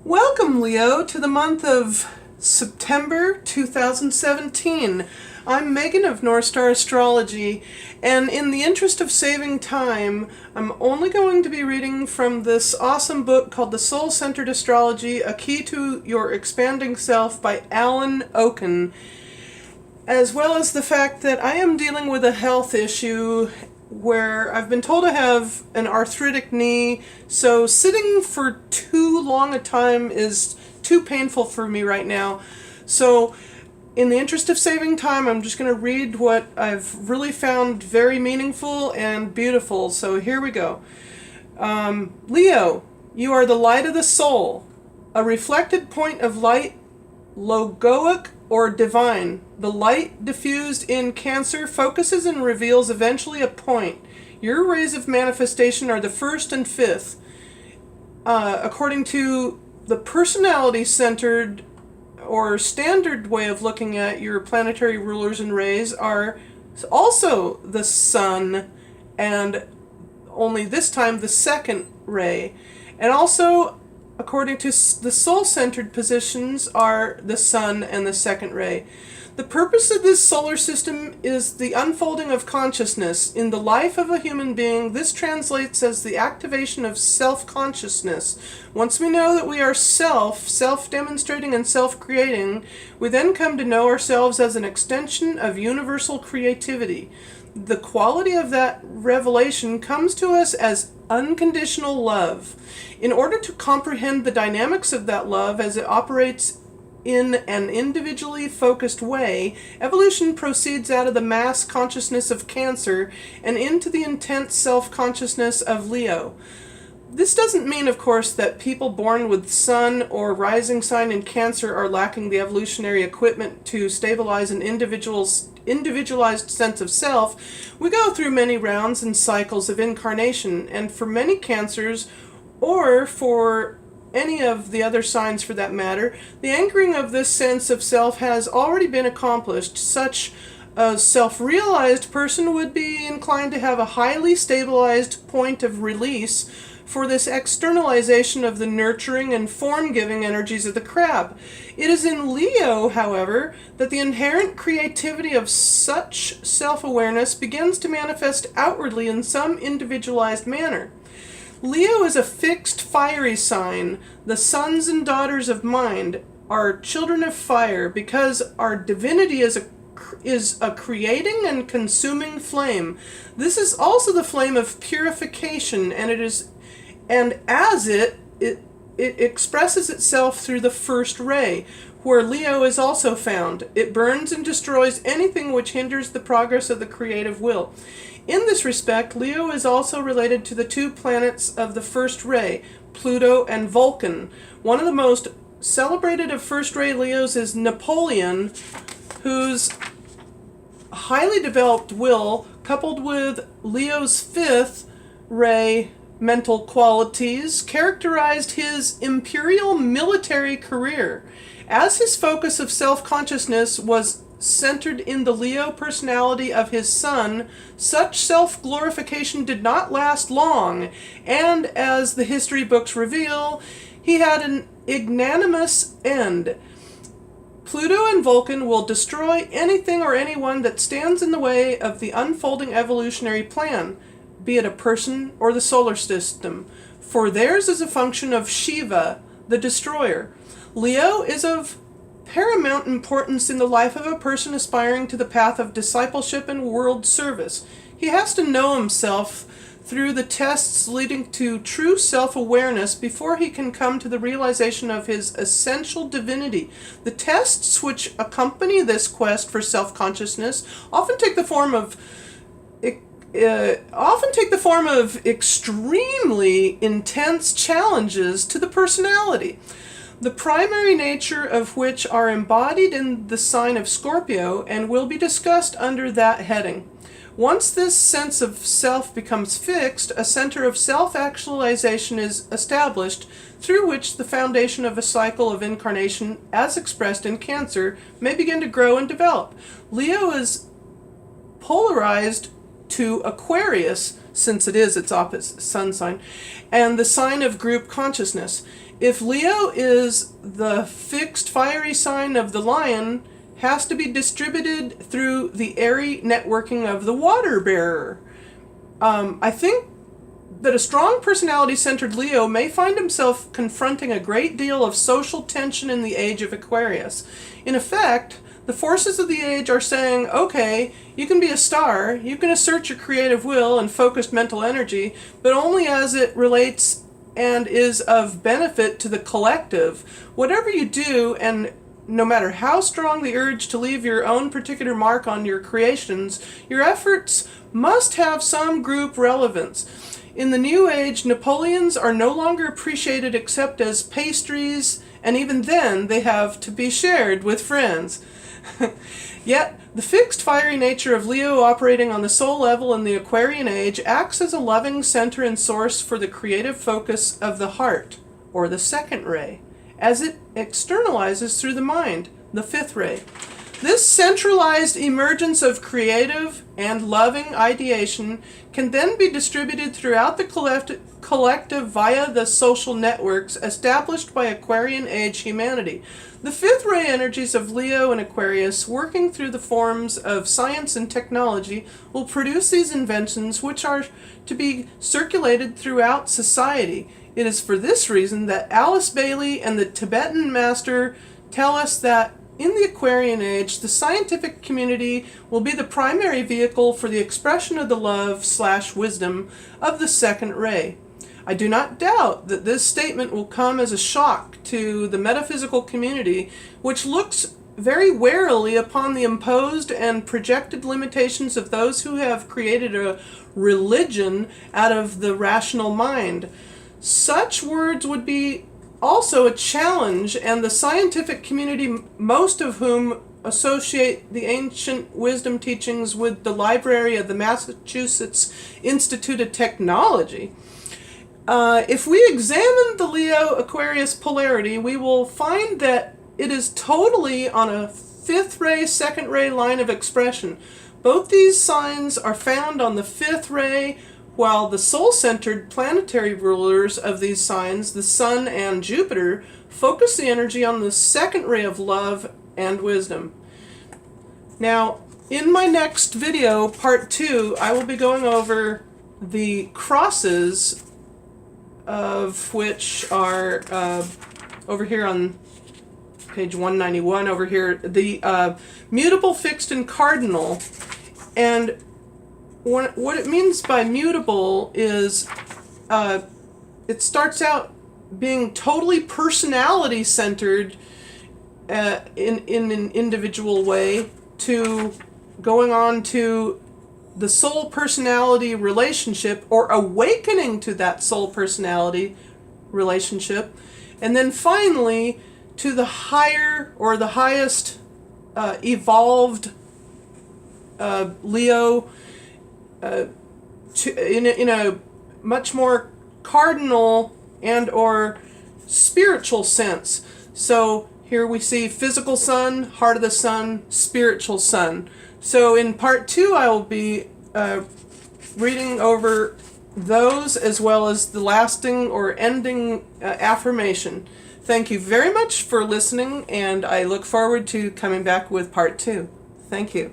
Welcome, Leo, to the month of September 2017. I'm Megan of North Star Astrology, and in the interest of saving time, I'm only going to be reading from this awesome book called The Soul-Centered Astrology, A Key to Your Expanding Self by Alan Oken, as well as the fact that I am dealing with a health issue where I've been told I have an arthritic knee, so sitting for too long a time is too painful for me right now. So in the interest of saving time, I'm just going to read what I've really found very meaningful and beautiful. So here we go. Leo, you are the light of the soul, a reflected point of light, logoic or divine. The light diffused in Cancer focuses and reveals eventually a point. Your rays of manifestation are the first and fifth. According to the personality-centered or standard way of looking at your planetary rulers and rays are also the sun, and only this time the second ray. And also, according to the soul-centered positions, are the sun and the second ray. The purpose of this solar system is the unfolding of consciousness. In the life of a human being, this translates as the activation of self-consciousness. Once we know that we are self-demonstrating and self-creating, we then come to know ourselves as an extension of universal creativity. The quality of that revelation comes to us as unconditional love. In order to comprehend the dynamics of that love as it operates in an individually focused way, evolution proceeds out of the mass consciousness of Cancer and into the intense self-consciousness of Leo. This doesn't mean, of course, that people born with sun or rising sign in Cancer are lacking the evolutionary equipment to stabilize an individualized sense of self. We go through many rounds and cycles of incarnation, and for many Cancers, or for any of the other signs for that matter, the anchoring of this sense of self has already been accomplished. Such a self-realized person would be inclined to have a highly stabilized point of release for this externalization of the nurturing and form-giving energies of the crab. It is in Leo, however, that the inherent creativity of such self-awareness begins to manifest outwardly in some individualized manner. Leo is a fixed fiery sign. The sons and daughters of mind are children of fire because our divinity is a creating and consuming flame. This is also the flame of purification, and it expresses itself through the first ray, where Leo is also found. It burns and destroys anything which hinders the progress of the creative will. In this respect, Leo is also related to the two planets of the first ray, Pluto and Vulcan. One of the most celebrated of first ray Leos is Napoleon, whose highly developed will, coupled with Leo's fifth ray mental qualities, characterized his imperial military career. As his focus of self-consciousness was centered in the Leo personality of his son, such self-glorification did not last long, and as the history books reveal, he had an ignominious end. Pluto and Vulcan will destroy anything or anyone that stands in the way of the unfolding evolutionary plan, be it a person or the solar system, for theirs is a function of Shiva, the destroyer. Leo is of paramount importance in the life of a person aspiring to the path of discipleship and world service. He has to know himself through the tests leading to true self-awareness before he can come to the realization of his essential divinity. The tests which accompany this quest for self-consciousness often take the form of extremely intense challenges to the personality, the primary nature of which are embodied in the sign of Scorpio and will be discussed under that heading. Once this sense of self becomes fixed, a center of self-actualization is established through which the foundation of a cycle of incarnation, as expressed in Cancer, may begin to grow and develop. Leo is polarized to Aquarius, since it is its opposite sun sign, and the sign of group consciousness. If Leo is the fixed fiery sign of the lion, has to be distributed through the airy networking of the water bearer. I think that a strong personality-centered Leo may find himself confronting a great deal of social tension in the age of Aquarius. In effect, the forces of the age are saying, okay, you can be a star, you can assert your creative will and focused mental energy, but only as it relates and is of benefit to the collective. Whatever you do, and no matter how strong the urge to leave your own particular mark on your creations, your efforts must have some group relevance. In the New Age, Napoleons are no longer appreciated except as pastries, and even then they have to be shared with friends. Yet, the fixed fiery nature of Leo operating on the soul level in the Aquarian age acts as a loving center and source for the creative focus of the heart, or the second ray, as it externalizes through the mind, the fifth ray. This centralized emergence of creative and loving ideation can then be distributed throughout the collective via the social networks established by Aquarian age humanity. The fifth ray energies of Leo and Aquarius, working through the forms of science and technology, will produce these inventions which are to be circulated throughout society. It is for this reason that Alice Bailey and the Tibetan master tell us that in the Aquarian age, the scientific community will be the primary vehicle for the expression of the love/wisdom of the second ray. I do not doubt that this statement will come as a shock to the metaphysical community, which looks very warily upon the imposed and projected limitations of those who have created a religion out of the rational mind. Such words would be also a challenge, and the scientific community, most of whom associate the ancient wisdom teachings with the library of the Massachusetts Institute of Technology. If we examine the Leo-Aquarius polarity, we will find that it is totally on a fifth ray, second ray line of expression. Both these signs are found on the fifth ray, while the soul-centered planetary rulers of these signs, the Sun and Jupiter, focus the energy on the second ray of love and wisdom. Now, in my next video, part 2, I will be going over the crosses, of which are over here on page 191, over here, the mutable, fixed, and cardinal. And what it means by mutable is it starts out being totally personality centered in an individual way, to going on to the soul personality relationship, or awakening to that soul personality relationship, and then finally to the higher or the highest evolved Leo, in a much more cardinal and or spiritual sense. So here we see physical sun, heart of the sun, spiritual sun. So in part 2, I will be reading over those, as well as the lasting or ending affirmation. Thank you very much for listening, and I look forward to coming back with part 2. Thank you.